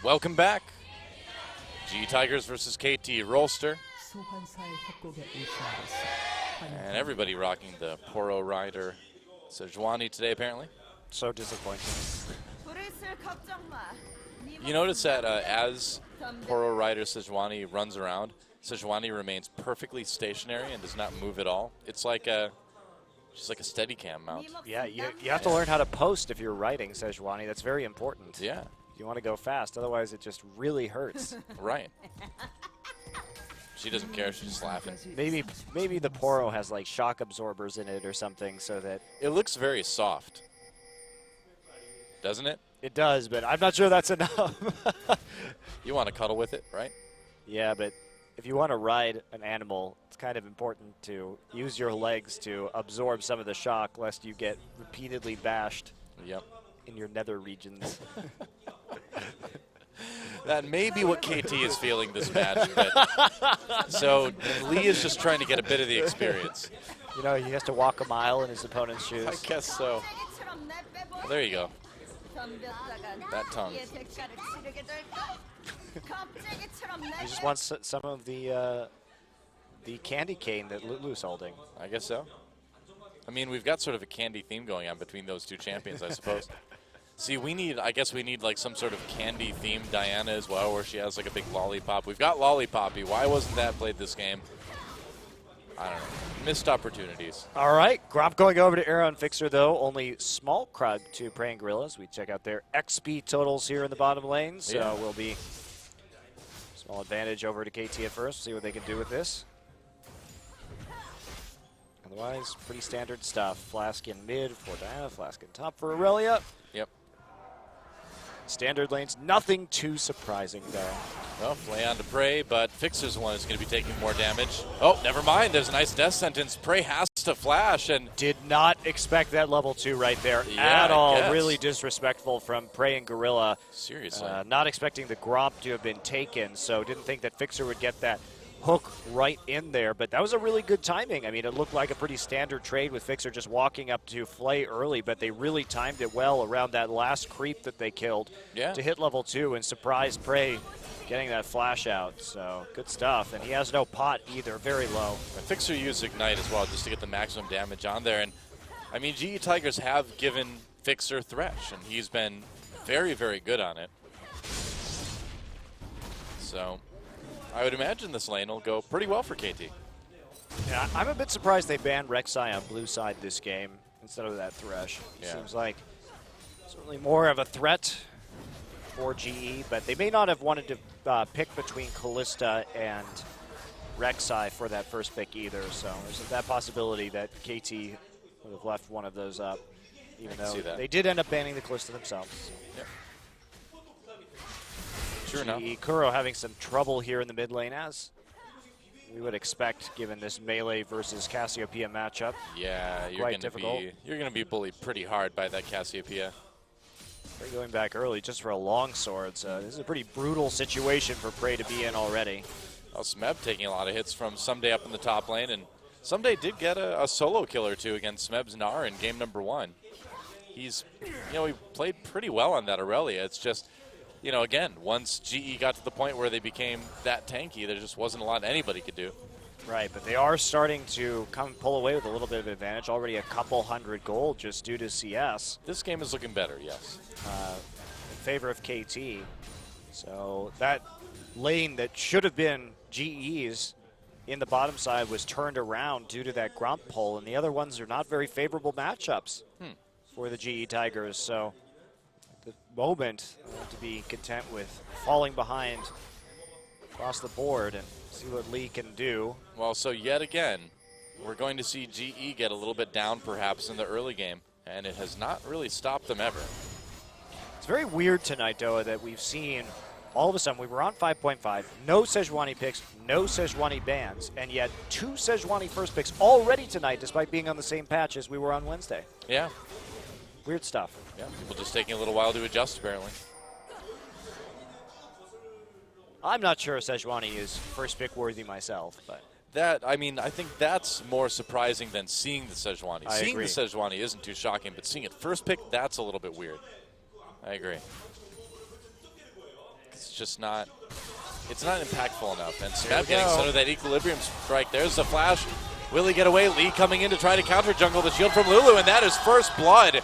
Welcome back. G Tigers versus KT Rolster. And everybody rocking the Poro Rider Sejuani today, apparently. So disappointing. You notice that as Poro Rider Sejuani runs around, Sejuani remains perfectly stationary and does not move at all. It's like just like a Steadicam mount. Yeah, you have to learn how to post if you're riding Sejuani. That's very important. Yeah. You want to go fast, otherwise it just really hurts. Right. She doesn't care, she's just laughing. Maybe the Poro has like shock absorbers in it or something so that... It looks very soft. Doesn't it? It does, but I'm not sure that's enough. You want to cuddle with it, right? Yeah, but if you want to ride an animal, it's kind of important to use your legs to absorb some of the shock lest you get repeatedly bashed in your nether regions. That may be what KT is feeling this match. But so Lee is just trying to get a bit of the experience. You know, he has to walk a mile in his opponent's shoes. I guess so. Well, there you go. That tongue. He just wants some of the candy cane that Lulu's holding. I guess so. I mean, we've got sort of a candy theme going on between those two champions, I suppose. See, I guess we need like some sort of candy themed Diana as well, where she has like a big lollipop. We've got Lollipoppy. Why wasn't that played this game? I don't know. Missed opportunities. All right. Gromp going over to Arrow and Fixer, though. Only small crowd to Praying Gorillas. We check out their XP totals here in the bottom lane. So we'll be small advantage over to KT at first. See what they can do with this. Otherwise, pretty standard stuff. Flask in mid for Diana. Flask in top for Aurelia. Yep. Standard lanes, nothing too surprising, though. Well, play on to Prey, but Fixer's one is going to be taking more damage. Oh, never mind. There's a nice death sentence. Prey has to flash, and did not expect that level 2 right there at all. Really disrespectful from Prey and Gorilla. Seriously. Not expecting the Gromp to have been taken, so didn't think that Fixer would get that hook right in there, but that was a really good timing. I mean, it looked like a pretty standard trade with Fixer just walking up to Flay early, but they really timed it well around that last creep that they killed to hit level 2 and surprise Prey getting that flash out. So good stuff, and he has no pot either, very low. And Fixer used Ignite as well just to get the maximum damage on there, and I mean, GE Tigers have given Fixer Thresh, and he's been very, very good on it. So I would imagine this lane will go pretty well for KT. Yeah, I'm a bit surprised they banned Rek'Sai on blue side this game instead of that Thresh. Seems like certainly more of a threat for GE, but they may not have wanted to pick between Kalista and Rek'Sai for that first pick either. So there's that possibility that KT would have left one of those up, even though they did end up banning the Kalista themselves. Yep. Sure enough. Kuro having some trouble here in the mid lane, as we would expect given this melee versus Cassiopeia matchup. Yeah, you're going to be bullied pretty hard by that Cassiopeia. Prey going back early just for a longsword, so this is a pretty brutal situation for Prey to be in already. Well, Smeb taking a lot of hits from Someday up in the top lane, and Someday did get a solo kill or two against Smeb's Gnar in game number 1. He played pretty well on that Aurelia. It's just, again, once GE got to the point where they became that tanky, there just wasn't a lot anybody could do. Right, but they are starting to pull away with a little bit of advantage. Already a couple hundred gold just due to CS. This game is looking better, yes. In favor of KT. So that lane that should have been GE's in the bottom side was turned around due to that Gromp pull, and the other ones are not very favorable matchups for the GE Tigers. So the moment to be content with falling behind across the board and see what Lee can do. Well, so yet again, we're going to see GE get a little bit down perhaps in the early game, and it has not really stopped them ever. It's very weird tonight, Doa, that we've seen all of a sudden we were on 5.5, no Sejuani picks, no Sejuani bans, and yet 2 Sejuani first picks already tonight despite being on the same patch as we were on Wednesday. Yeah. Weird stuff. Yeah, people just taking a little while to adjust, apparently. I'm not sure Sejuani is first pick worthy myself, but I think that's more surprising than seeing the Sejuani. Seeing the Sejuani isn't too shocking, but seeing it first pick, that's a little bit weird. I agree. just not. It's not impactful enough. And Smeb getting some of that equilibrium strike. There's the flash. Will he get away? Lee coming in to try to counter jungle the shield from Lulu, and that is first blood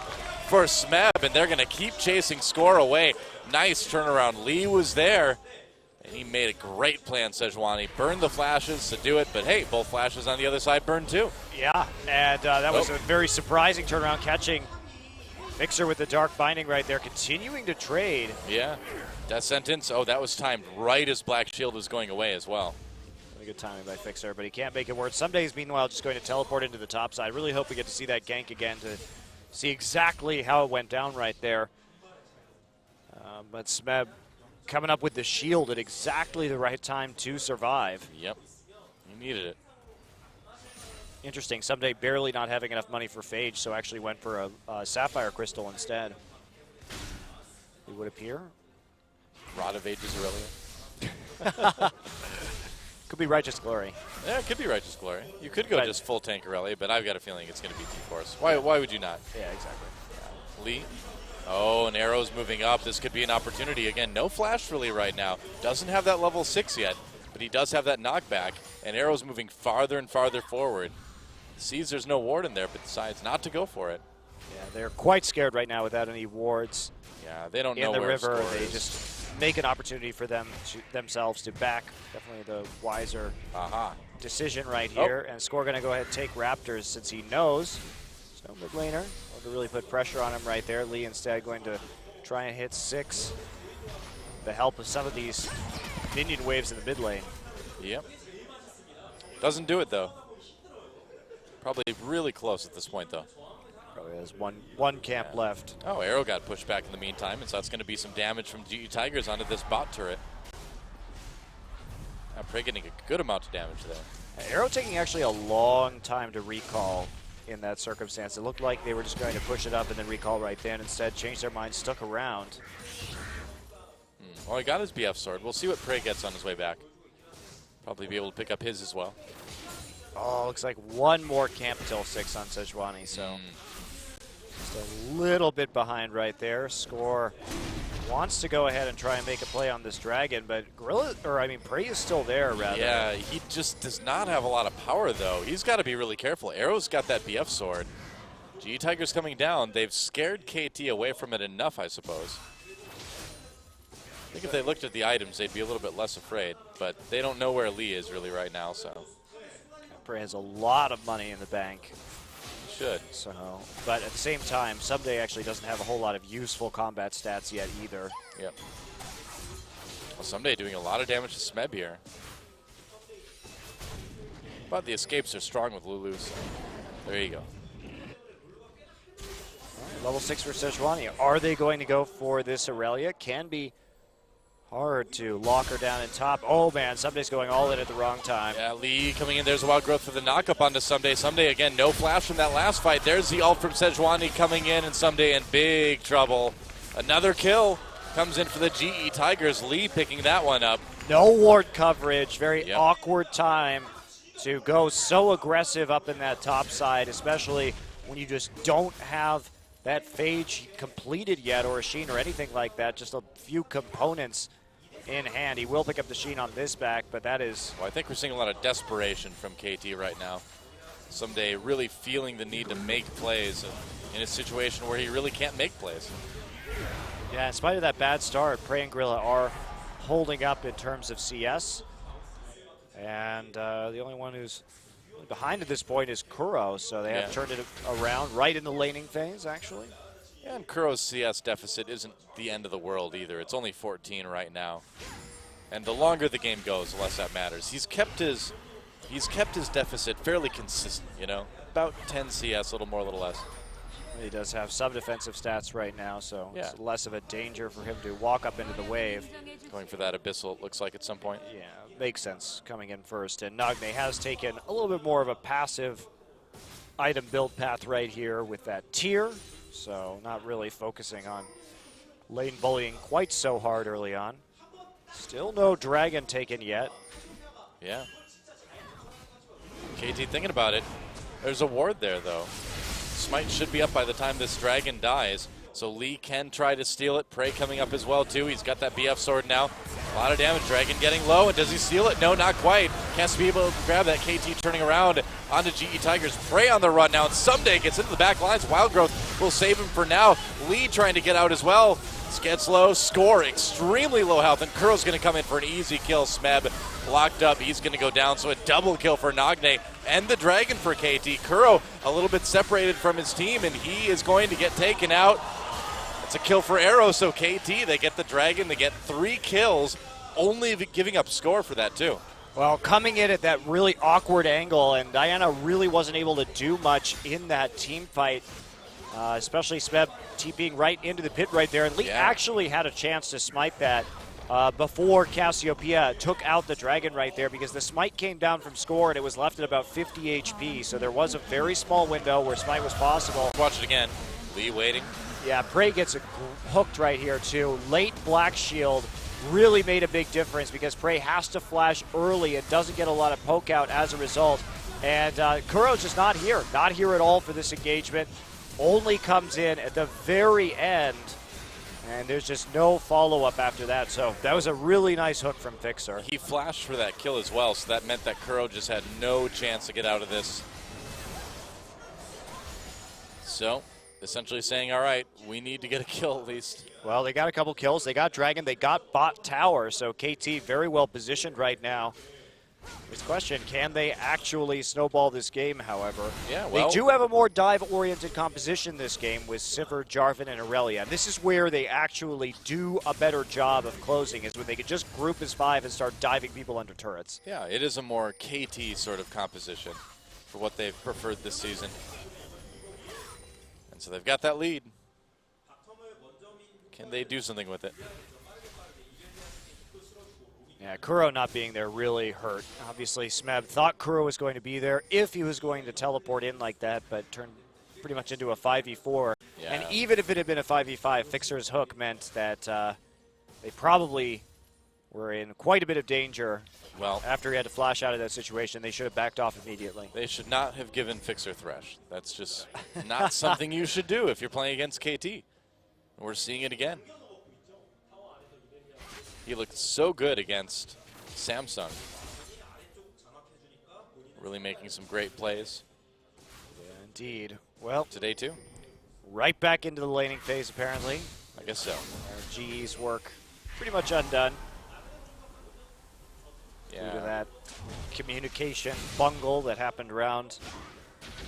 for Smeb, and they're going to keep chasing score away. Nice turnaround. Lee was there, and he made a great plan, Sejuani. Burned the flashes to do it, but hey, both flashes on the other side burned too. Yeah, and that was a very surprising turnaround, catching Mixer with the Dark Binding right there, continuing to trade. Yeah, Death Sentence. Oh, that was timed right as Black Shield was going away as well. Really good timing by Fixer, but he can't make it work. Some days, meanwhile, just going to teleport into the top side. Really hope we get to see that gank again to see exactly how it went down right there. But Smeb coming up with the shield at exactly the right time to survive. Yep, he needed it. Interesting. Someday barely not having enough money for Phage, so actually went for a Sapphire Crystal instead. It would appear. Rod of Ages Aurelia. Could be Righteous Glory. Yeah, it could be Righteous Glory. You could go just full tank Aurelia, but I've got a feeling it's going to be T-Force. Why would you not? Yeah, exactly. Lee. Oh, and Arrow's moving up. This could be an opportunity. Again, no flash for Lee right now. Doesn't have that level 6 yet, but he does have that knockback, and Arrow's moving farther and farther forward. Sees there's no ward in there, but decides not to go for it. Yeah, they're quite scared right now without any wards. Yeah, they don't in know the where river. Score They is. just make an opportunity for themselves to back. Definitely the wiser decision right here. And Score going to go ahead and take Raptors since he knows there's no mid laner. To really put pressure on him right there. Lee instead going to try and hit 6. The help of some of these minion waves in the mid lane. Yep. Doesn't do it though. Probably really close at this point though. Probably has one camp left. Oh, Arrow got pushed back in the meantime, and so that's going to be some damage from GE Tigers onto this bot turret. Now Prey getting a good amount of damage there. Arrow taking actually a long time to recall in that circumstance. It looked like they were just going to push it up and then recall right then. Instead, changed their mind, stuck around. Well, he got his BF sword. We'll see what Prey gets on his way back. Probably be able to pick up his as well. Oh, looks like one more camp till 6 on Sejuani, so just a little bit behind right there. Score wants to go ahead and try and make a play on this dragon, but Prey is still there, rather. Yeah, he just does not have a lot of power, though. He's got to be really careful. Arrow's got that BF sword. GE Tigers coming down. They've scared KT away from it enough, I suppose. I think if they looked at the items, they'd be a little bit less afraid, but they don't know where Lee is really right now, so. Prey has a lot of money in the bank. Should. So, but at the same time, Someday actually doesn't have a whole lot of useful combat stats yet either. Yep. Well, Someday doing a lot of damage to Smeb here. But the escapes are strong with Lulu, so there you go. Level 6 for Sejuani. Are they going to go for this Aurelia? Can be hard to lock her down in top. Oh man, Someday's going all in at the wrong time. Yeah, Lee coming in. There's a wild growth for the knock-up onto Someday. Someday, again, no flash from that last fight. There's the ult from Sejuani coming in, and Someday in big trouble. Another kill comes in for the GE Tigers. Lee picking that one up. No ward coverage. Very awkward time to go so aggressive up in that top side, especially when you just don't have that Phage completed yet, or a Sheen or anything like that. Just a few components in hand. He will pick up the Sheen on this back, but that is... Well, I think we're seeing a lot of desperation from KT right now. Someday really feeling the need to make plays in a situation where he really can't make plays. Yeah, in spite of that bad start, Prey and Gorilla are holding up in terms of CS. And the only one who's behind at this point is Kuro, so they have turned it around right in the laning phase, actually. Yeah, and Kuro's CS deficit isn't the end of the world either. It's only 14 right now. And the longer the game goes, the less that matters. He's kept his deficit fairly consistent, you know? About 10 CS, a little more, a little less. He does have some defensive stats right now, so it's less of a danger for him to walk up into the wave. Going for that Abyssal, it looks like, at some point. Yeah, makes sense coming in first. And Nagne has taken a little bit more of a passive item build path right here with that tier. So not really focusing on lane bullying quite so hard early on. Still no dragon taken yet. Yeah. KT thinking about it. There's a ward there, though. Smite should be up by the time this dragon dies. So Lee can try to steal it. Prey coming up as well, too. He's got that BF sword now. A lot of damage. Dragon getting low, and does he steal it? No, not quite. Can't be able to grab that. KT turning around onto GE Tigers. Prey on the run now, and Someday gets into the back lines. Wild Growth will save him for now. Lee trying to get out as well. Gets low, score, extremely low health, and Kuro's going to come in for an easy kill. Smeb locked up, he's going to go down, so a double kill for Nagne and the Dragon for KT. Kuro a little bit separated from his team, and he is going to get taken out. It's a kill for Arrow, so KT, they get the Dragon, they get 3 kills, only giving up score for that too. Well, coming in at that really awkward angle, and Diana really wasn't able to do much in that team fight. Especially Smeb TPing right into the pit right there. And Lee actually had a chance to smite that before Cassiopeia took out the Dragon right there, because the smite came down from score and it was left at about 50 HP. So there was a very small window where smite was possible. Watch it again. Lee waiting. Yeah, Prey gets hooked right here too. Late Black Shield really made a big difference because Prey has to flash early and doesn't get a lot of poke out as a result. And Kuro's just not here at all for this engagement. Only comes in at the very end, and there's just no follow-up after that. So that was a really nice hook from Fixer. He flashed for that kill as well, so that meant that Kuro just had no chance to get out of this. So, essentially saying, all right, we need to get a kill at least. Well, they got a couple kills. They got Dragon. They got bot tower, so KT very well positioned right now. This question, can they actually snowball this game, however? Yeah, well, they do have a more dive-oriented composition this game with Sivir, Jarvan, and Aurelia. This is where they actually do a better job of closing, is when they can just group as 5 and start diving people under turrets. Yeah, it is a more KT sort of composition for what they've preferred this season. And so they've got that lead. Can they do something with it? Yeah, Kuro not being there really hurt. Obviously, Smeb thought Kuro was going to be there if he was going to teleport in like that, but turned pretty much into a 5v4. Yeah. And even if it had been a 5v5, Fixer's hook meant that they probably were in quite a bit of danger. Well, after he had to flash out of that situation, they should have backed off immediately. They should not have given Fixer Thresh. That's just not something you should do if you're playing against KT. We're seeing it again. He looked so good against Samsung. Really making some great plays. Yeah, indeed. Well, today too. Right back into the laning phase, apparently. I guess so. GE's work pretty much undone. Yeah. Due to that communication bungle that happened around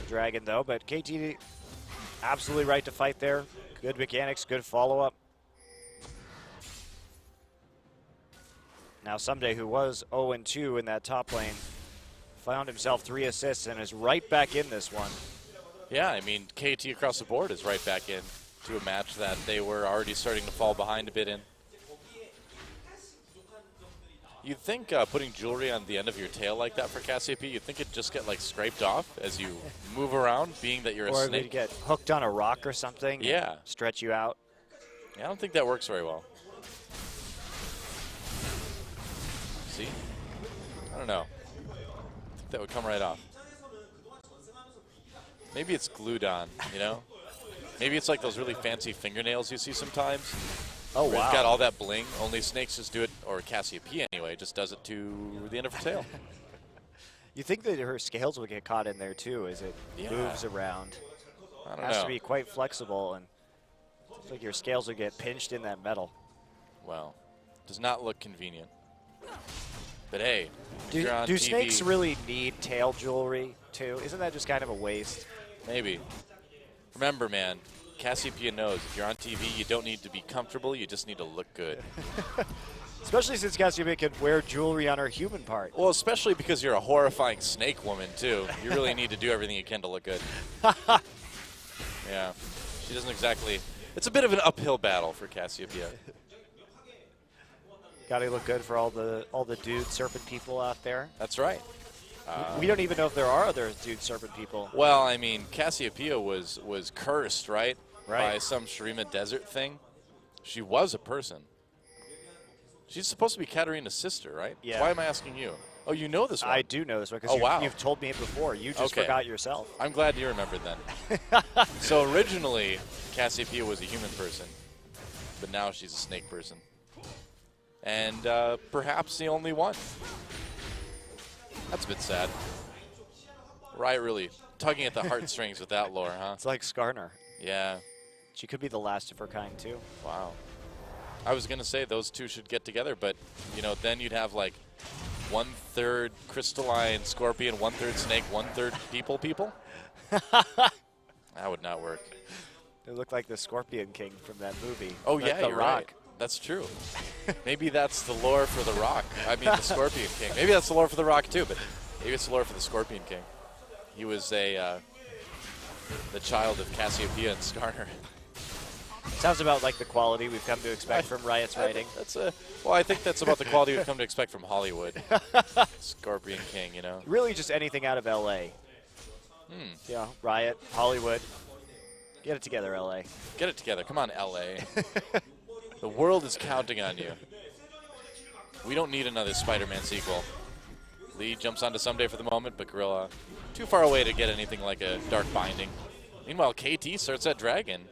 the Dragon, though. But KT absolutely right to fight there. Good mechanics, good follow-up. Now Someday, who was 0-2 in that top lane, found himself 3 assists and is right back in this one. Yeah, I mean, KT across the board is right back in to a match that they were already starting to fall behind a bit in. You'd think putting jewelry on the end of your tail like that for Cassiopeia, you'd think it'd just get like scraped off as you move around, being that you're a snake. Or you'd get hooked on a rock or something. Yeah. Stretch you out. Yeah, I don't think that works very well. See? I don't know. I think that would come right off. Maybe it's glued on, you know? Maybe it's like those really fancy fingernails you see sometimes. Oh, wow. It's got all that bling. Only snakes just do it, or Cassiopeia anyway, just does it to the end of her tail. You think that her scales would get caught in there too as it moves around. I don't It know. has to be quite flexible, and it's like your scales would get pinched in that metal. Well, does not look convenient. But hey, if you're on do TV, snakes really need tail jewelry too? Isn't that just kind of a waste? Maybe. Remember, man, Cassiopeia knows if you're on TV, you don't need to be comfortable, you just need to look good. Especially since Cassiopeia can wear jewelry on her human part. Well, especially because you're a horrifying snake woman, too. You really need to do everything you can to look good. Yeah. She doesn't exactly... It's a bit of an uphill battle for Cassiopeia. Gotta look good for all the dude serpent people out there. That's right. We don't even know if there are other dude serpent people. Well, I mean, Cassiopeia was cursed, right? Right. By some Shurima Desert thing. She was a person. She's supposed to be Katarina's sister, right? Yeah. Why am I asking you? Oh, you know this one. I do know this one because you've told me it before. You just forgot yourself. I'm glad you remembered then. So originally, Cassiopeia was a human person, but now she's a snake person. and perhaps the only one. That's a bit sad. Riot really tugging at the heartstrings with that lore, huh? It's like Skarner. Yeah. She could be the last of her kind, too. Wow. I was going to say those two should get together, but, you know, then you'd have like 1/3 crystalline scorpion, 1/3 snake, 1/3 people. That would not work. They look like the Scorpion King from that movie. Oh, like yeah, the you're Rock. right. That's true. Maybe that's the lore for the Rock. I mean, the Scorpion King. Maybe that's the lore for the Rock, too, but maybe it's the lore for the Scorpion King. He was the child of Cassiopeia and Skarner. Sounds about like the quality we've come to expect from Riot's writing. I think that's about the quality we've come to expect from Hollywood. Scorpion King, you know. Really just anything out of L.A. Yeah, Riot, Hollywood. Get it together, L.A. Get it together. Come on, L.A. The world is counting on you. We don't need another Spider-Man sequel. Lee jumps onto Someday for the moment, but Gorilla too far away to get anything like a Dark Binding. Meanwhile, KT starts that Dragon.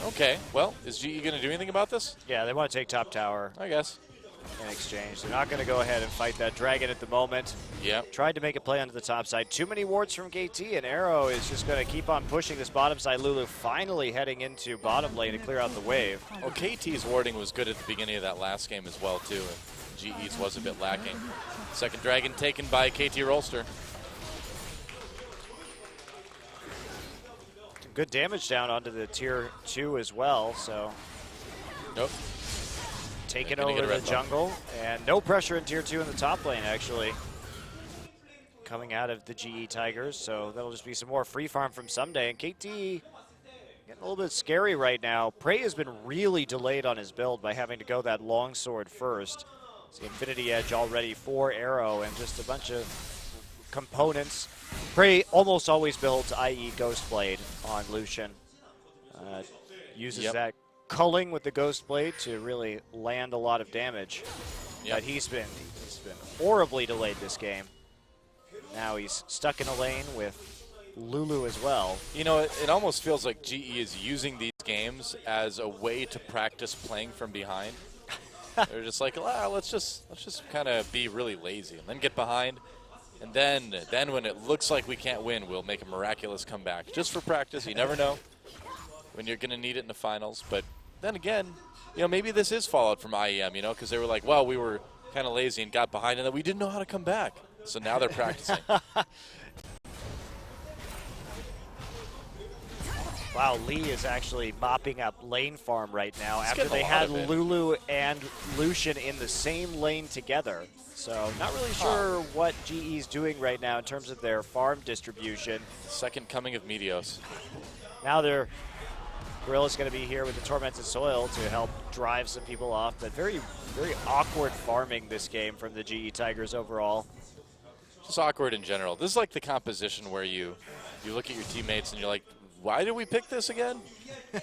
Okay, well, is GE going to do anything about this? Yeah, they want to take top tower. I guess. In exchange. They're not going to go ahead and fight that Dragon at the moment. Yep. Tried to make a play onto the top side. Too many wards from KT, and Arrow is just going to keep on pushing this bottom side. Lulu finally heading into bottom lane to clear out the wave. Well, KT's warding was good at the beginning of that last game as well, too. And GE's was a bit lacking. Second Dragon taken by KT Rolster. Good damage down onto the tier 2 as well, so Nope. taking over the jungle, and no pressure in tier 2 in the top lane, actually, coming out of the GE Tigers, so that'll just be some more free farm from Someday, and KT getting a little bit scary right now. Prey has been really delayed on his build by having to go that longsword first. It's the Infinity Edge already for Arrow, and just a bunch of components. Prey almost always builds, i.e. Ghostblade on Lucian. Uses that culling with the Ghostblade to really land a lot of damage. But he's been horribly delayed this game. Now he's stuck in a lane with Lulu as well. You know, it almost feels like GE is using these games as a way to practice playing from behind. They're just like, let's just kind of be really lazy and then get behind. And then when it looks like we can't win, we'll make a miraculous comeback. Just for practice. You never know when you're going to need it in the finals. But then again, you know, maybe this is fallout from IEM, you know, because they were like, well, we were kind of lazy and got behind, and then we didn't know how to come back. So now they're practicing. Wow, Lee is actually mopping up lane farm right now after they had of it. Lulu and Lucian in the same lane together. So not really sure what GE's doing right now in terms of their farm distribution. Second coming of Meteos. Now Gorilla's going to be here with the Tormented Soil to help drive some people off, but very, very awkward farming this game from the GE Tigers overall. Just awkward in general. This is like the composition where you look at your teammates and you're like, why did we pick this again? They're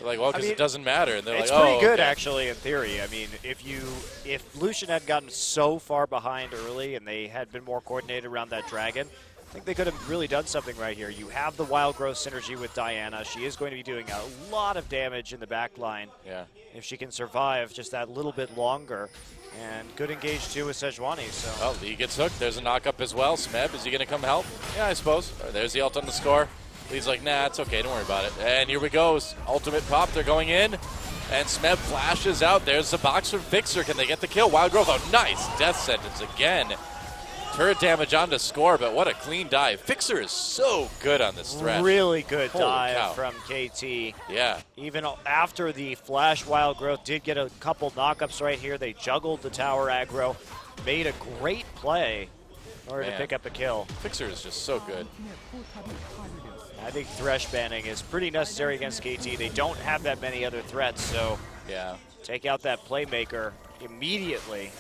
like, well, because it doesn't matter. And they're it's like, pretty good, okay. actually, in theory. I mean, if Lucian had gotten so far behind early and they had been more coordinated around that Dragon, I think they could have really done something right here. You have the Wild Growth synergy with Diana. She is going to be doing a lot of damage in the back line. Yeah. If she can survive just that little bit longer. And good engage, too, with Sejuani. So. Oh, Lee gets hooked. There's a knock-up as well. Smeb, is he going to come help? Yeah, I suppose. There's the ult on the score. Lee's like, nah, it's okay. Don't worry about it. And here we go. Ultimate pop. They're going in. And Smeb flashes out. There's the box from Fixer. Can they get the kill? Wild Growth. Oh, nice. Death sentence again. Turret damage on to score, but what a clean dive. Fixer is so good on this threat. Really good Holy dive cow. from KT. Yeah. Even after the flash, Wild Growth did get a couple knockups right here. They juggled the tower aggro, made a great play in order to pick up a kill. Fixer is just so good. I think Thresh banning is pretty necessary against KT. They don't have that many other threats, so take out that playmaker immediately.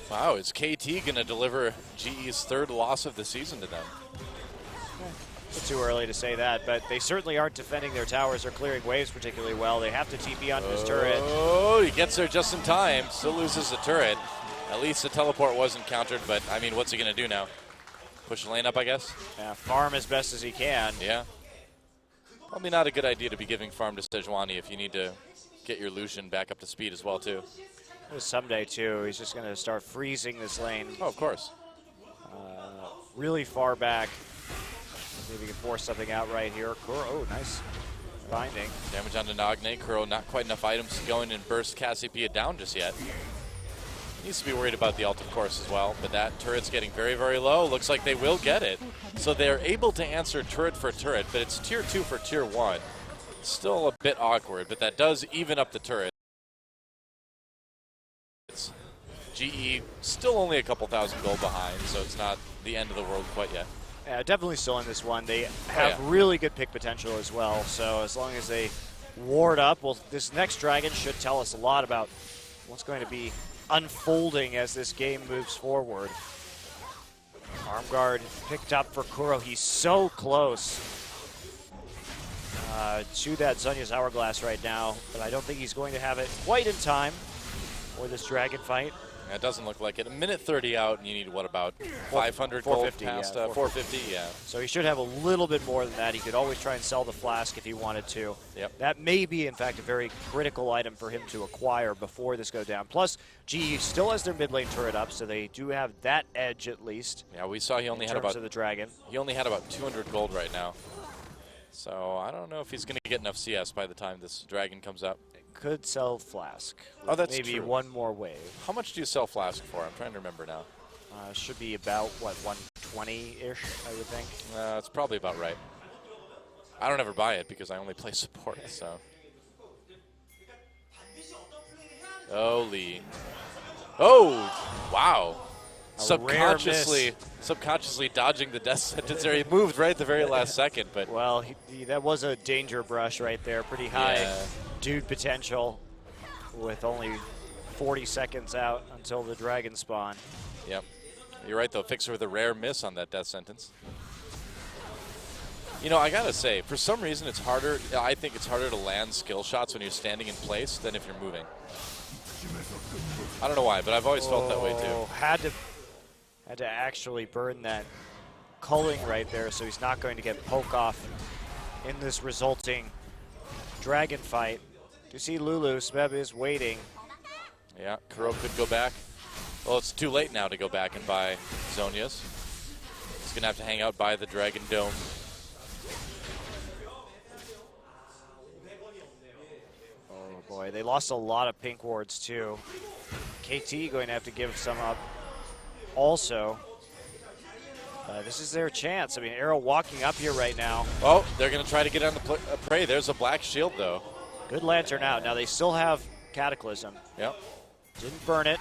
Wow, is KT going to deliver GE's third loss of the season to them? It's too early to say that, but they certainly aren't defending their towers or clearing waves particularly well. They have to TP onto his turret. Oh, he gets there just in time. Still loses the turret. At least the teleport wasn't countered, but, I mean, what's he going to do now? Push the lane up, I guess? Yeah, farm as best as he can. Yeah. Probably not a good idea to be giving farm to Sejuani if you need to get your Lucian back up to speed as well, too. Someday, too, he's just going to start freezing this lane. Oh, of course. Really far back. See if we can force something out right here. Kuro, oh, nice binding. Damage onto Nagne. Kuro, not quite enough items to go in and burst Cassiopeia down just yet. Needs to be worried about the ult, of course, as well. But that turret's getting very, very low. Looks like they will get it. So they're able to answer turret for turret, but it's tier 2 for tier 1. Still a bit awkward, but that does even up the turret. It's GE still only a couple thousand gold behind, so it's not the end of the world quite yet. Yeah, definitely still in this one. They have really good pick potential as well, so as long as they ward up, well, this next dragon should tell us a lot about what's going to be unfolding as this game moves forward. Arm guard picked up for Kuro. He's so close to that Zhonya's Hourglass right now, but I don't think he's going to have it quite in time for this dragon fight. Yeah, it doesn't look like it. A minute 30 out, and you need, what, about 500 gold 450, past yeah, 450? Yeah. So he should have a little bit more than that. He could always try and sell the flask if he wanted to. Yep. That may be, in fact, a very critical item for him to acquire before this go down. Plus, GE still has their mid lane turret up, so they do have that edge at least. Yeah, we saw he only had about the dragon. He only had about 200 gold right now. So I don't know if he's going to get enough CS by the time this dragon comes up. Could sell flask. Oh, that's maybe true. One more wave. How much do you sell flask for? I'm trying to remember now. Should be about, what, 120-ish, I would think. It's probably about right. I don't ever buy it because I only play support, so. Oh, Lee. Oh, wow. Subconsciously dodging the death sentence there. He moved right at the very last second, but. Well, that was a danger brush right there. Pretty high dude potential with only 40 seconds out until the dragon spawn. Yep. You're right, though. Fixer with a rare miss on that death sentence. You know, I gotta say, for some reason it's harder. I think it's harder to land skill shots when you're standing in place than if you're moving. I don't know why, but I've always felt that way too. Had to actually burn that culling right there, so he's not going to get poke off in this resulting dragon fight. You see Lulu, Smeb is waiting. Yeah, Kuro could go back. Well, it's too late now to go back and buy Zhonya's. He's going to have to hang out by the Dragon Dome. Oh boy, they lost a lot of pink wards too. KT going to have to give some up also. This is their chance. I mean, Arrow walking up here right now. Oh, they're going to try to get on the prey. There's a black shield, though. Good lantern out. Now they still have Cataclysm. Yep. Didn't burn it.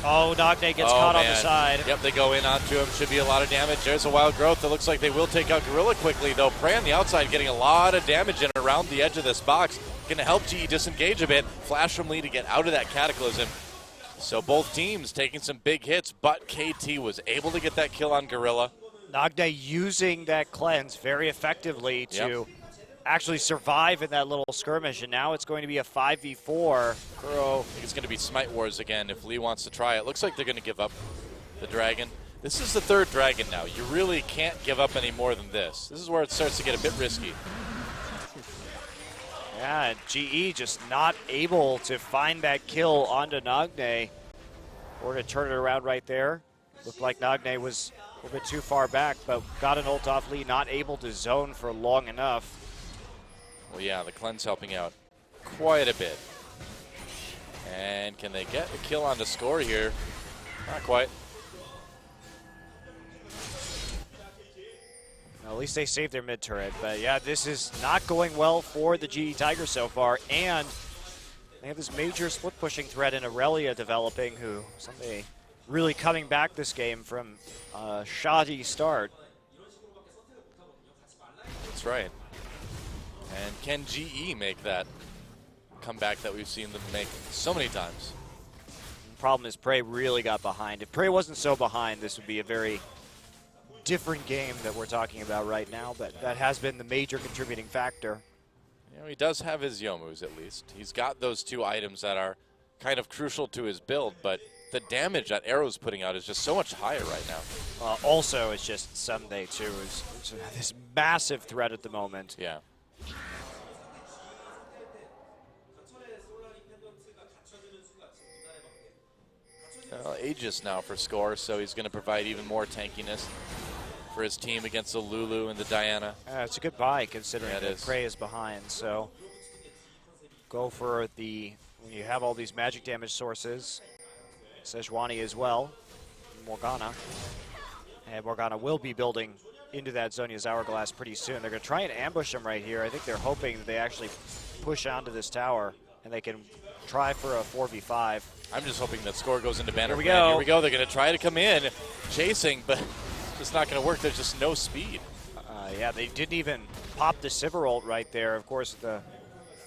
Oh, Nagne gets caught on the side. Yep, they go in onto him. Should be a lot of damage. There's a wild growth. It looks like they will take out Gorilla quickly, though. Prey on the outside getting a lot of damage in around the edge of this box. Going to help GE disengage a bit. Flash from Lee to get out of that Cataclysm. So both teams taking some big hits, but KT was able to get that kill on Gorilla. Nagne using that cleanse very effectively to actually survive in that little skirmish, and now it's going to be a 5v4. Kuro, I think it's going to be Smite Wars again if Lee wants to try it. Looks like they're going to give up the dragon. This is the third dragon now. You really can't give up any more than this. This is where it starts to get a bit risky. Yeah, and GE just not able to find that kill onto Nagne or to turn it around right there. Looked like Nagne was a little bit too far back, but got an ult off Lee, not able to zone for long enough. Well, yeah, the cleanse helping out quite a bit. And can they get a kill on the score here? Not quite. Well, at least they saved their mid turret, but yeah, this is not going well for the GE Tigers so far, and they have this major split pushing threat in Aurelia developing, who someday really coming back this game from a shoddy start. That's right. And can GE make that comeback that we've seen them make so many times? The problem is Prey really got behind. If Prey wasn't so behind, this would be a very different game that we're talking about right now, but that has been the major contributing factor. You know, he does have his Yomus at least. He's got those two items that are kind of crucial to his build, but the damage that Arrow's putting out is just so much higher right now. Also, it's just Sunday too. It's this massive threat at the moment. Yeah. Aegis now for score, so he's going to provide even more tankiness for his team against the Lulu and the Diana. It's a good buy considering Yeah, that Prey is behind. So go for when you have all these magic damage sources. Sejuani as well, Morgana. And Morgana will be building into that Zhonya's Hourglass pretty soon. They're going to try and ambush him right here. I think they're hoping that they actually push onto this tower and they can try for a 4v5. I'm just hoping that score goes into banner. Here we go. Here we go. They're going to try to come in, chasing, but it's not going to work. There's just no speed. Yeah, they didn't even pop the Sivir ult right there. Of course, the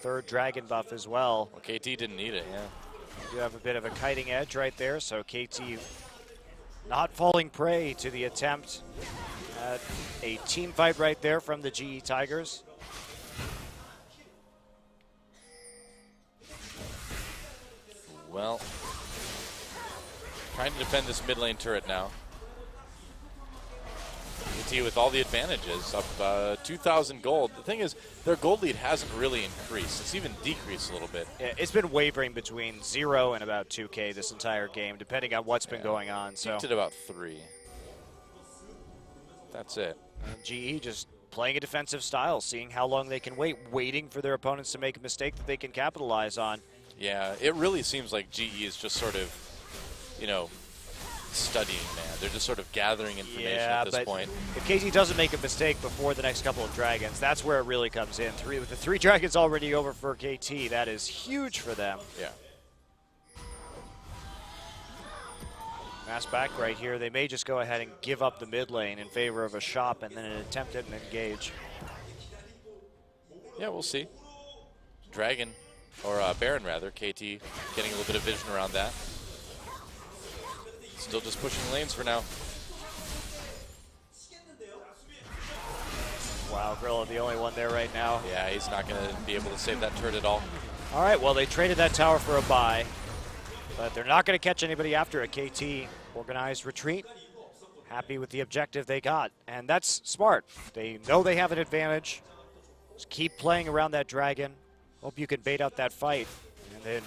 third dragon buff as well. Well, KT didn't need it, yeah. You have a bit of a kiting edge right there, so KT not falling prey to the attempt at a team fight right there from the GE Tigers. Well, trying to defend this mid lane turret now. KT with all the advantages, up 2,000 gold. The thing is, their gold lead hasn't really increased. It's even decreased a little bit. Yeah, it's been wavering between 0 and about 2K this entire game, depending on what's been going on. So Peaked at about 3. That's it. GE just playing a defensive style, seeing how long they can wait, waiting for their opponents to make a mistake that they can capitalize on. Yeah, it really seems like GE is just sort of, studying, man. They're just sort of gathering information at this point. If KT doesn't make a mistake before the next couple of dragons, that's where it really comes in. With the 3 dragons already over for KT, that is huge for them. Yeah. Mass back right here. They may just go ahead and give up the mid lane in favor of a shop and then an attempt at an engage. Yeah, we'll see. Dragon, or Baron rather, KT getting a little bit of vision around that. Still just pushing lanes for now. Wow, Gorilla the only one there right now. Yeah, he's not going to be able to save that turret at all. All right, well, they traded that tower for a buy, but they're not going to catch anybody after a KT organized retreat. Happy with the objective they got, and that's smart. They know they have an advantage. Just keep playing around that dragon. Hope you can bait out that fight, and then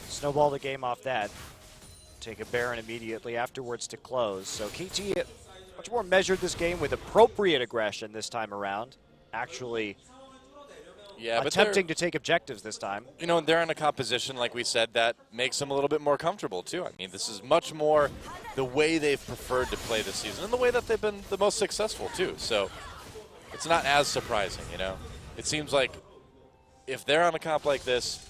snowball the game off that. Take a Baron immediately afterwards to close. So KT much more measured this game with appropriate aggression this time around. Actually attempting to take objectives this time. They're in a composition, like we said, that makes them a little bit more comfortable, too. I mean, this is much more the way they've preferred to play this season and the way that they've been the most successful, too. So it's not as surprising, It seems like if they're on a comp like this,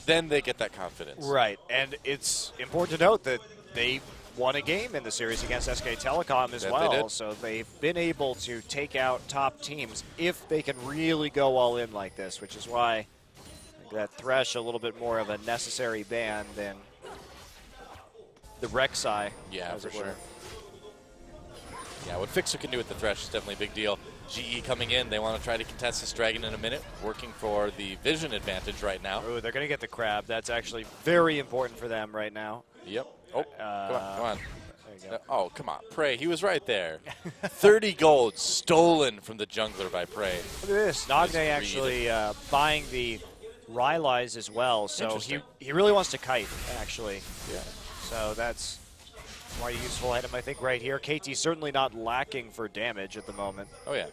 then they get that confidence. Right, and it's important to note that they won a game in the series against SK Telecom as well, so they've been able to take out top teams if they can really go all in like this, which is why I think that Thresh a little bit more of a necessary ban than the Rek'Sai. Yeah, for sure. Yeah, what Fixer can do with the Thresh is definitely a big deal. GE coming in, they want to try to contest this dragon in a minute, working for the vision advantage right now. Ooh, they're going to get the crab. That's actually very important for them right now. Yep. Oh, come on. There you go. Oh, come on. Prey, he was right there. 30 gold stolen from the jungler by Prey. Look at this. Nagne actually buying the Rylai's as well, so he really wants to kite, actually. Yeah. So that's quite a useful item, I think, right here. KT certainly not lacking for damage at the moment. Oh, yeah.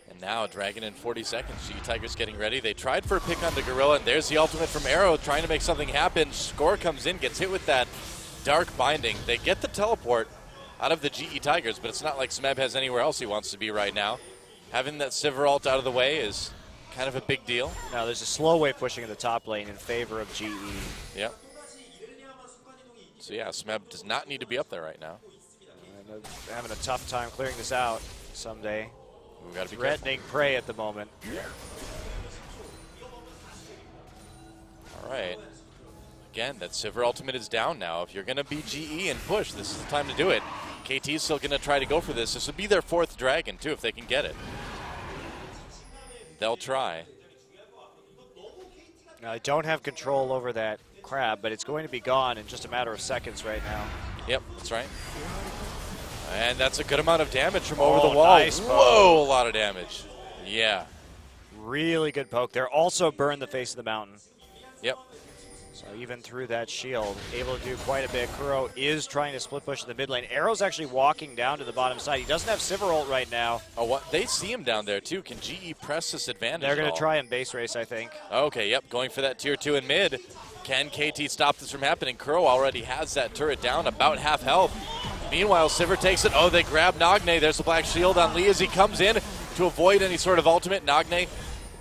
And now, Dragon in 40 seconds. GE Tigers getting ready. They tried for a pick on the Gorilla, and there's the ultimate from Arrow trying to make something happen. Score comes in, gets hit with that Dark Binding. They get the teleport out of the GE Tigers, but it's not like Smeb has anywhere else he wants to be right now. Having that Sivir ult out of the way is kind of a big deal. Now, there's a slow wave pushing in the top lane in favor of GE. Yep. So, yeah, Smeb does not need to be up there right now. And having a tough time clearing this out someday. We've got to be threatening Prey at the moment. All right. Again, that Sivir ultimate is down now. If you're going to be GE and push, this is the time to do it. KT's still going to try to go for this. This would be their 4th dragon, too, if they can get it. They'll try. Now, I don't have control over that crab, but it's going to be gone in just a matter of seconds right now. Yep, that's right. And that's a good amount of damage from over the wall. Nice Whoa, a lot of damage. Yeah. Really good poke there. Also burned the face of the mountain. Yep. So So even through that shield, able to do quite a bit. Kuro is trying to split push in the mid lane. Arrow's actually walking down to the bottom side. He doesn't have Sivir ult right now. Oh, what? They see him down there, too. Can GE press this advantage? They're going to try and base race, I think. Okay, yep, going for that tier 2 in mid. Can KT stop this from happening? Kuro already has that turret down, about half health. Meanwhile, Sivir takes it. Oh, they grab Nagne. There's the black shield on Lee as he comes in to avoid any sort of ultimate. Nagne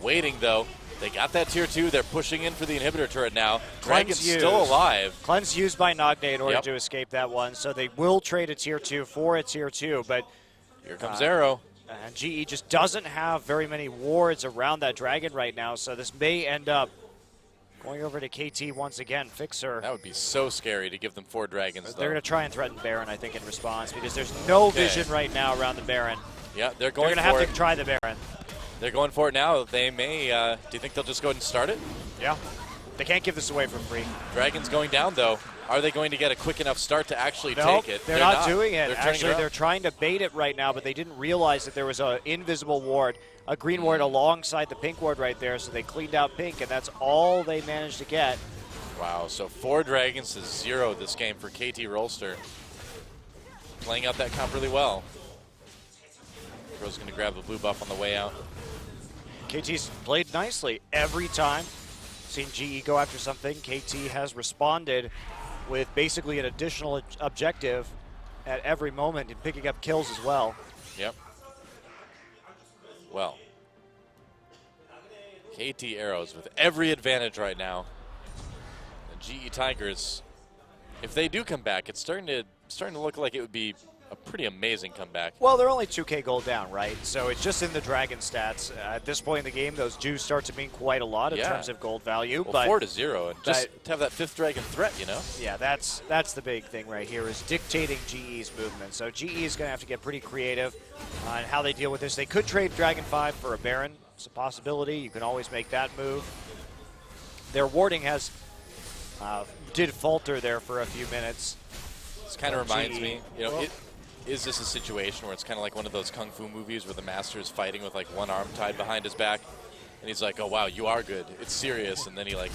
waiting, though. They got that tier 2. They're pushing in for the inhibitor turret now. Dragon's still alive. Cleanse used by Nagne in order to escape that one, so they will trade a tier 2 for a tier 2, but here comes Arrow. And GE just doesn't have very many wards around that dragon right now, so this may end up going over to KT once again. Fixer. That would be so scary to give them 4 dragons, They're going to try and threaten Baron, I think, in response, because there's no vision right now around the Baron. Yeah, they're going to have to try the Baron. They're going for it now. They may. Do you think they'll just go ahead and start it? Yeah. They can't give this away for free. Dragon's going down, though. Are they going to get a quick enough start to actually take it? They're not doing it. Actually, they're trying to bait it right now, but they didn't realize that there was an invisible ward, a green ward alongside the pink ward right there, so they cleaned out pink, and that's all they managed to get. Wow, so 4 dragons to 0 this game for KT Rolster. Playing out that comp really well. Bro's going to grab the blue buff on the way out. KT's played nicely every time. Seen GE go after something, KT has responded with basically an additional objective at every moment and picking up kills as well. Yep. Well, KT Arrows with every advantage right now. The GE Tigers, if they do come back, it's starting to look like it would be a pretty amazing comeback. Well, they're only 2K gold down, right? So it's just in the Dragon stats. At this point in the game, those do start to mean quite a lot in terms of gold value. Well, but 4-0, and just to have that 5th dragon threat, you know? Yeah, that's the big thing right here, is dictating GE's movement. So GE is going to have to get pretty creative on how they deal with this. They could trade Dragon 5 for a Baron. It's a possibility. You can always make that move. Their warding has did falter there for a few minutes. This kind of reminds me, you know, is this a situation where it's kind of like one of those kung fu movies where the master is fighting with like one arm tied behind his back, and he's like, "Oh wow, you are good. It's serious," and then he like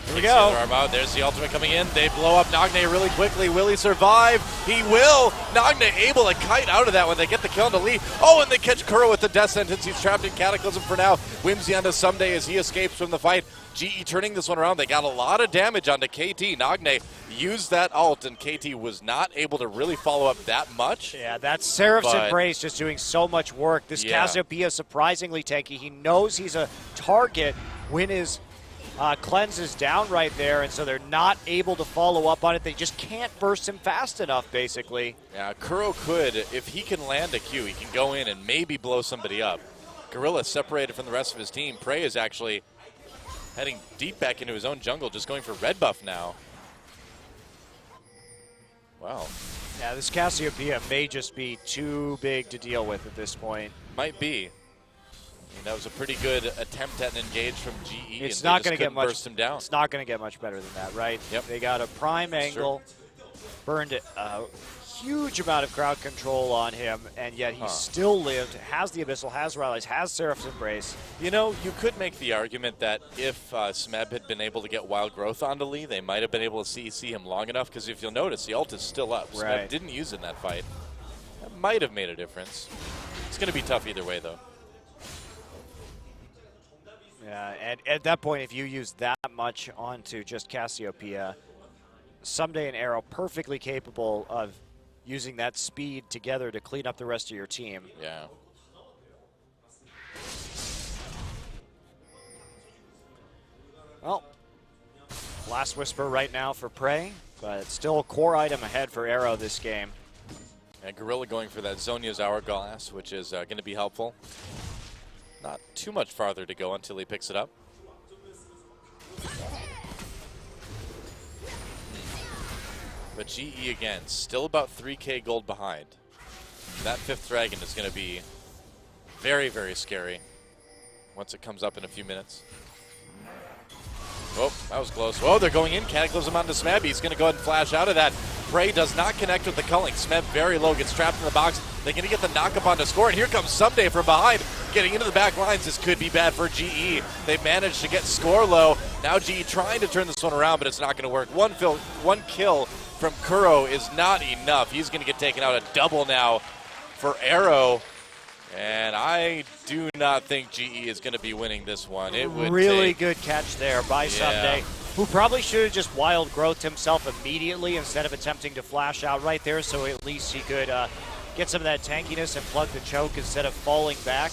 Here we go. The other arm out. There's the ultimate coming in. They blow up Nagne really quickly. Will he survive? He will. Nagne able to kite out of that when they get the kill to Lee. Oh, and they catch Kuro with the death sentence. He's trapped in Cataclysm for now. Whimsy onto Someday as he escapes from the fight. GE turning this one around. They got a lot of damage onto KT. Nagne used that ult, and KT was not able to really follow up that much. Yeah, that's Seraph's Embrace just doing so much work. This Cassiopeia surprisingly tanky. He knows he's a target when his cleanse is down right there, and so they're not able to follow up on it. They just can't burst him fast enough, basically. Yeah, Kuro could, if he can land a Q, he can go in and maybe blow somebody up. Gorilla separated from the rest of his team. Prey is actually heading deep back into his own jungle, just going for red buff now. Wow. Yeah, this Cassiopeia may just be too big to deal with at this point. Might be. I mean, that was a pretty good attempt at an engage from GE. It's not going to get much. Burst him down. It's not going to get much better than that, right? Yep. They got a prime angle, burned a huge amount of crowd control on him, and yet he still lived. Has the Abyssal, has Rallies, has Seraph's Embrace. You know, you could make the argument that if Smeb had been able to get Wild Growth onto Lee, they might have been able to see him long enough, because if you'll notice, the ult is still up. Smeb didn't use it in that fight. That might have made a difference. It's going to be tough either way, though. Yeah, and at that point, if you use that much onto just Cassiopeia, Someday and Arrow perfectly capable of using that speed together to clean up the rest of your team. Yeah. Well, Last Whisper right now for Prey, but it's still a core item ahead for Arrow this game. And Gorilla going for that Zhonya's Hourglass, which is going to be helpful. Not too much farther to go until he picks it up. But GE again, still about 3K gold behind. That 5th dragon is going to be very, very scary once it comes up in a few minutes. Oh, that was close. Oh, they're going in. Cataclysm onto Smeb. He's going to go ahead and flash out of that. Prey does not connect with the culling. Smeb very low, gets trapped in the box. They're going to get the knock-up on to score, and here comes Someday from behind. Getting into the back lines, this could be bad for GE. They've managed to get score low. Now GE trying to turn this one around, but it's not going to work. One kill from Kuro is not enough. He's going to get taken out. A double now for Arrow. And I do not think GE is going to be winning this one. It would really good catch there by Someday, who probably should have just wild growthed himself immediately instead of attempting to flash out right there, so at least he could get some of that tankiness and plug the choke instead of falling back.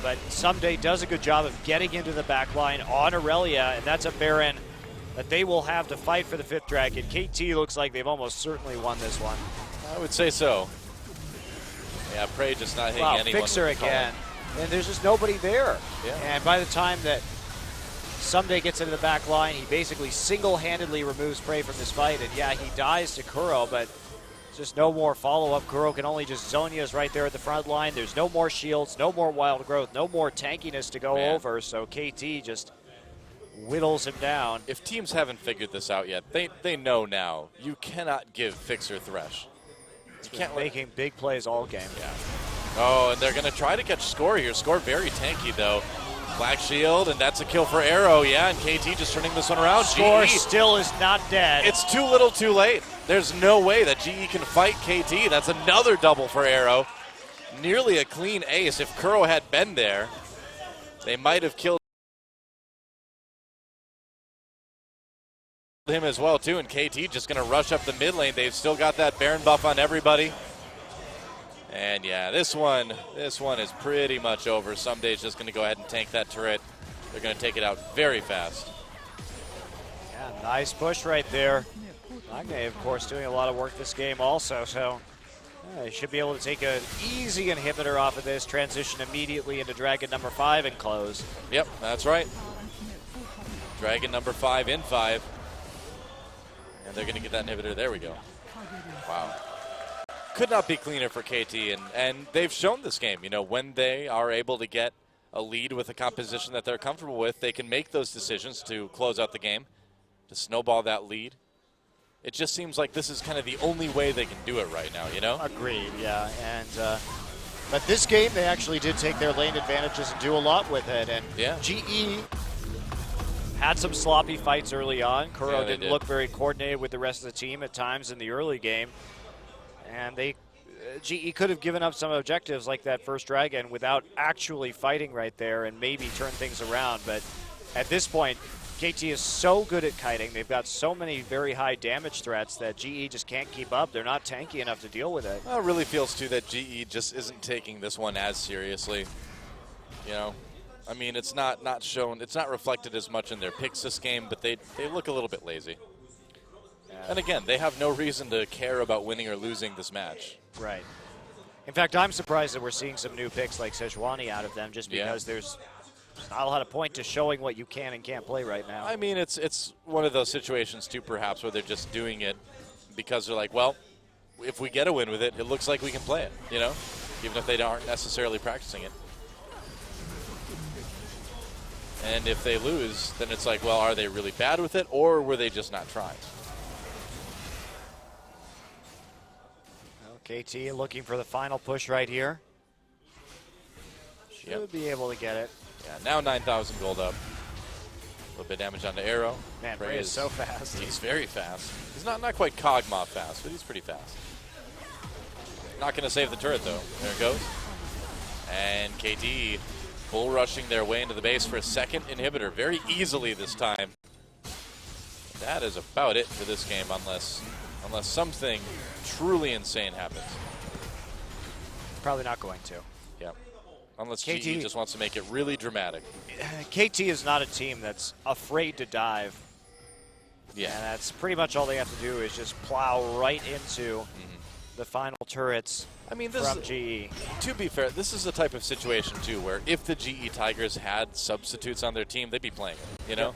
But Someday does a good job of getting into the back line on Aurelia, and that's a Baron that they will have to fight for the 5th Dragon. KT looks like they've almost certainly won this one. I would say so. Yeah, Prey just not hitting anyone. Fixer again. And there's just nobody there. Yeah. And by the time that Someday gets into the back line, he basically single-handedly removes Prey from this fight. And yeah, he dies to Kuro, but just no more follow-up. Kuro can only just Zhonya's right there at the front line. There's no more shields, no more wild growth, no more tankiness to go over. So KT just whittles him down. If teams haven't figured this out yet, they know now. You cannot give Fixer Thresh. You can't making big plays all game. Yeah. Oh, and they're going to try to catch Score here. Score very tanky, though. Black Shield, and that's a kill for Arrow. Yeah, and KT just turning this one around. Score GE still is not dead. It's too little too late. There's no way that GE can fight KT. That's another double for Arrow. Nearly a clean ace. If Kuro had been there, they might have killed him as well too, and KT just going to rush up the mid lane. They've still got that Baron buff on everybody. And yeah, this one is pretty much over. Someday's just going to go ahead and tank that turret. They're going to take it out very fast. Yeah, nice push right there. Magne, of course, doing a lot of work this game also, so they should be able to take an easy inhibitor off of this, transition immediately into Dragon number 5 and close. Yep, that's right. Dragon number 5 in 5. And they're going to get that inhibitor. There we go. Wow. Could not be cleaner for KT, and they've shown this game. You know, when they are able to get a lead with a composition that they're comfortable with, they can make those decisions to close out the game, to snowball that lead. It just seems like this is kind of the only way they can do it right now, you know? Agreed, yeah. And but this game, they actually did take their lane advantages and do a lot with it. And yeah. GE had some sloppy fights early on. Kuro didn't look very coordinated with the rest of the team at times in the early game. And GE could have given up some objectives like that first Dragon without actually fighting right there and maybe turn things around. But at this point, KT is so good at kiting. They've got so many very high damage threats that GE just can't keep up. They're not tanky enough to deal with it. Well, it really feels, too, that GE just isn't taking this one as seriously. You know? I mean, it's not shown, it's not reflected as much in their picks this game, but they look a little bit lazy. Yeah. And again, they have no reason to care about winning or losing this match. Right. In fact, I'm surprised that we're seeing some new picks like Sejuani out of them just because there's not a lot of point to showing what you can and can't play right now. I mean, it's one of those situations, too, perhaps, where they're just doing it because they're like, well, if we get a win with it, it looks like we can play it, you know, even if they aren't necessarily practicing it. And if they lose, then it's like, well, are they really bad with it, or were they just not trying? Well, KT looking for the final push right here. Should be able to get it. Yeah, now 9,000 gold up. A little bit of damage onto Arrow. Man, Prey is so fast. He's very fast. He's not quite Kog'Maw fast, but he's pretty fast. Not going to save the turret, though. There it goes. And KT bull rushing their way into the base for a second inhibitor very easily this time. That is about it for this game unless something truly insane happens. Probably not going to. Yeah. Unless GE just wants to make it really dramatic. KT is not a team that's afraid to dive. Yeah. And that's pretty much all they have to do is just plow right into the final turrets. I mean, from GE. To be fair, this is the type of situation, too, where if the GE Tigers had substitutes on their team, they'd be playing it, you know?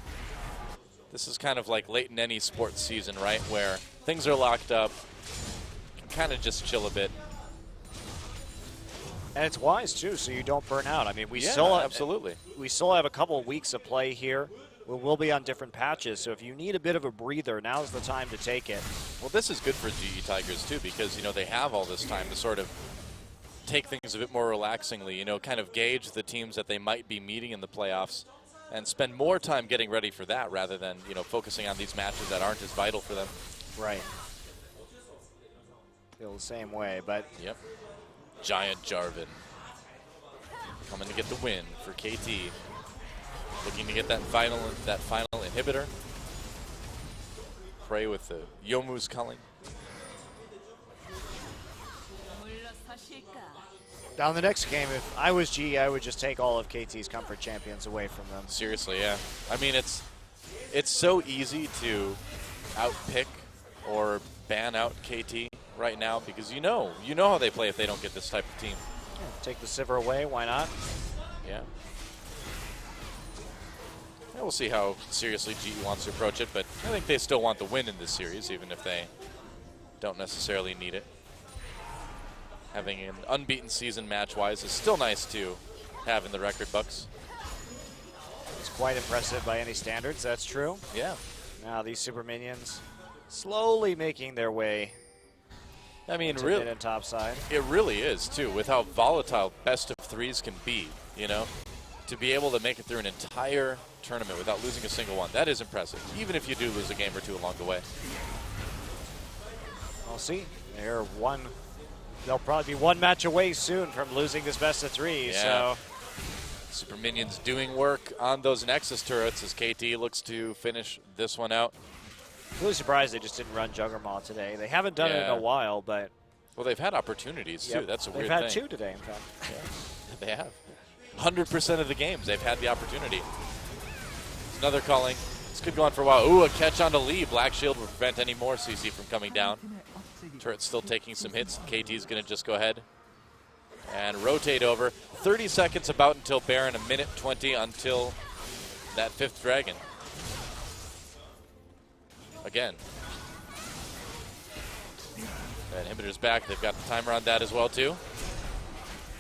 This is kind of like late in any sports season, right, where things are locked up, you can kind of just chill a bit. And it's wise, too, so you don't burn out. I mean, we still have a couple of weeks of play here. We'll be on different patches, so if you need a bit of a breather, now's the time to take it. Well, this is good for GE Tigers, too, because, you know, they have all this time to sort of take things a bit more relaxingly, you know, kind of gauge the teams that they might be meeting in the playoffs. and spend more time getting ready for that rather than, focusing on these matches that aren't as vital for them. Right. Feel the same way, but... Yep. Giant Jarvan coming to get the win for KT. Looking to get that final inhibitor. Prey with the Yomu's culling. Down the next game, if I was GE, I would just take all of KT's comfort champions away from them. Seriously, yeah. I mean, it's so easy to outpick or ban out KT right now because you know how they play if they don't get this type of team. Yeah, take the Sivir away, why not? Yeah. Yeah, we'll see how seriously GE wants to approach it, but I think they still want the win in this series, even if they don't necessarily need it. Having an unbeaten season match-wise is still nice to have in the record books. It's quite impressive by any standards, that's true. Yeah. Now these super minions slowly making their way I mean, to really, mid and top side. It really is, too, with how volatile best of threes can be, To be able to make it through an entire tournament without losing a single one, that is impressive, even if you do lose a game or two along the way. We'll see. They'll probably be one match away soon from losing this best of three. Yeah. So Super Minions doing work on those Nexus turrets as KT looks to finish this one out. Really surprised they just didn't run Juggernaut today. They haven't done it in a while, but... Well, they've had opportunities, too. That's a weird thing. They've had two today, in fact. Yeah, they have. 100% of the games, they've had the opportunity. Another calling. This could go on for a while. Ooh, a catch onto Lee. Black Shield will prevent any more CC from coming down. Turret's still taking some hits. KT's going to just go ahead and rotate over. 30 seconds about until Baron, a minute 20 until that 5th dragon. Again. That inhibitor's back. They've got the timer on that as well, too.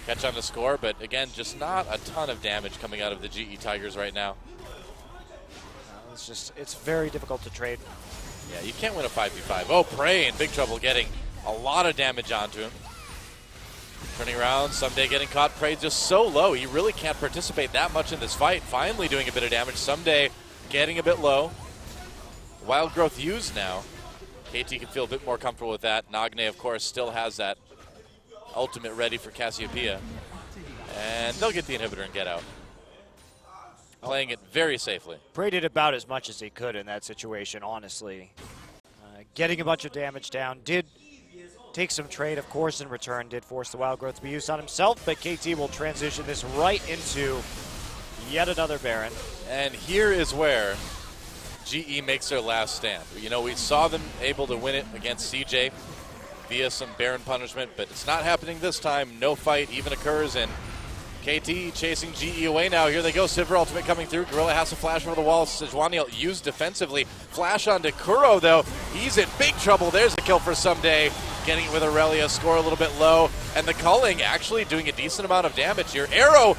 Catch on the score, but again, just not a ton of damage coming out of the GE Tigers right now. It's very difficult to trade. Yeah, you can't win a 5v5. Oh, Prey in big trouble, getting a lot of damage onto him. Turning around, Someday getting caught. Prey just so low, he really can't participate that much in this fight. Finally doing a bit of damage. Someday getting a bit low. Wild Growth used now. KT can feel a bit more comfortable with that. Nagne, of course, still has that ultimate ready for Cassiopeia. And they'll get the inhibitor and get out. Playing it very safely. Prey did about as much as he could in that situation, honestly. Getting a bunch of damage down. Did take some trade, of course, in return. Did force the Wild Growth to be used on himself, but KT will transition this right into yet another Baron. And here is where GE makes their last stand. We saw them able to win it against CJ via some Baron punishment, but it's not happening this time. No fight even occurs, and KT chasing GE away now. Here they go. Sivir ultimate coming through. Gorilla has to flash over the wall. Sejuani used defensively. Flash onto Kuro, though. He's in big trouble. There's the kill for Someday. Getting it with Aurelia. Score a little bit low. And the culling actually doing a decent amount of damage here. Arrow,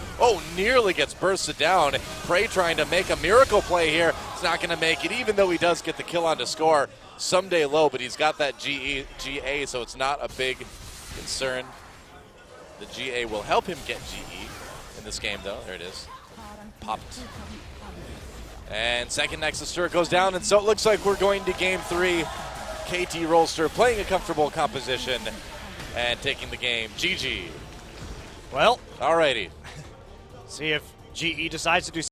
nearly gets bursted down. Prey trying to make a miracle play here. It's not going to make it, even though he does get the kill on to score. Someday low, but he's got that GA, so it's not a big concern. The GA will help him get GE in this game, though. There it is. Popped. And second Nexus turret goes down, and so it looks like we're going to game 3. KT Rolster playing a comfortable composition and taking the game. GG. Well, alrighty. See if GE decides to do